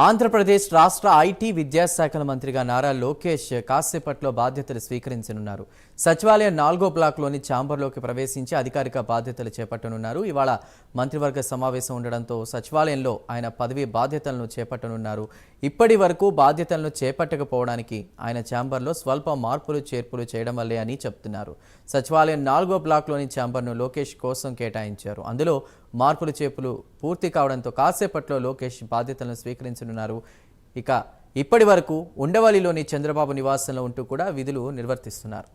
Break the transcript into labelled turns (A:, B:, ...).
A: ఆంధ్రప్రదేశ్ రాష్ట్ర ఐటీ విద్యాశాఖల మంత్రిగా నారా లోకేష్ కాసేపట్లో బాధ్యతలు స్వీకరించనున్నారు. సచివాలయం 4వ బ్లాక్లోని ఛాంబర్లోకి ప్రవేశించి అధికారిక బాధ్యతలు చేపట్టనున్నారు. ఇవాళ మంత్రివర్గ సమావేశం ఉండడంతో సచివాలయంలో ఆయన పదవి బాధ్యతలను చేపట్టనున్నారు. ఇప్పటి వరకు బాధ్యతలను చేపట్టకపోవడానికి ఆయన ఛాంబర్లో స్వల్ప మార్పులు చేర్పులు చేయడం వల్లే అని చెప్తున్నారు. సచివాలయం 4వ బ్లాక్లోని ఛాంబర్ను లోకేష్ కోసం కేటాయించారు. అందులో మార్పులు చేర్పులు పూర్తి కావడంతో కాసేపట్లో లోకేష్ బాధ్యతలను స్వీకరించనున్నారు. ఇక ఇప్పటి వరకు ఉండవల్లిలోని చంద్రబాబు నివాసంలో ఉంటూ కూడా విధులు నిర్వర్తిస్తున్నారు.